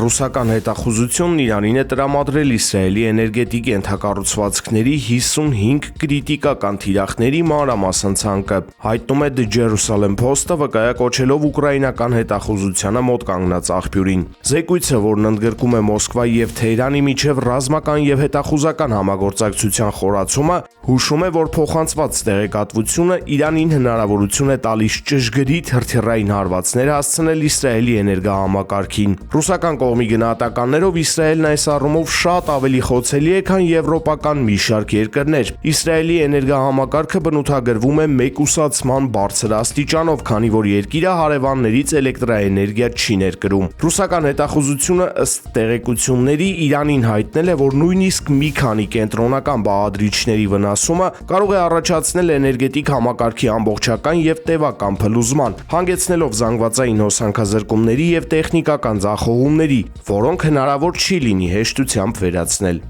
Ռուսական հետախուզությունն Իրանին է տրամադրել Իսրայելի էներգետիկ ենթակառուցվածքների 55 կրիտիկական թիրախների մանրամասն ցանկը, հայտնում է The Jerusalem Post-ը, վկայակոչելով ուկրաինական հետախուզությանը մոտ կանգնած աղբյուրին։ Զեկույցը, որն ընդգրկում է Մոսկվայի եւ Թեհրանի միջև ռազմական եւ հետախուզական համագործակցության խորացումը, հուշում է, որ փոխանցված տեղեկատվությունը Իրանին հնարավորություն է տալիս ճշգրիտ հրթիռային հարվածներ հասցնել Իսրայելի էներգահամակարգին։ Ռուսական կողմի գնահատականներով Իսրայելն այս առումով շատ ավելի խոցելի է, քան եվրոպական մի շարք երկրներ։ Իսրայելի էներգահամակարգը բնութագրվում է մեկուսացման բարձր աստիճանով, քանի որ երկիրը հարևաններից էլեկտրաէներգիա չի ներկրում։ Ռուսական հետախուզությունը ըստ տեղեկությունների Իրանին հայտնել է, որ նույնիսկ մի քանի կենտրոնական բաղադրիչների վնասումը կարող է առաջացնել էներգետիկ համակարգի ամբողջական եւ տևական փլուզման, հանգեցնելով զանգվածային հոսանքազրկումների եւ տեխնիկական ձախողումների, որոնք հնարավոր չի լինի հեշտությամբ վերացնել։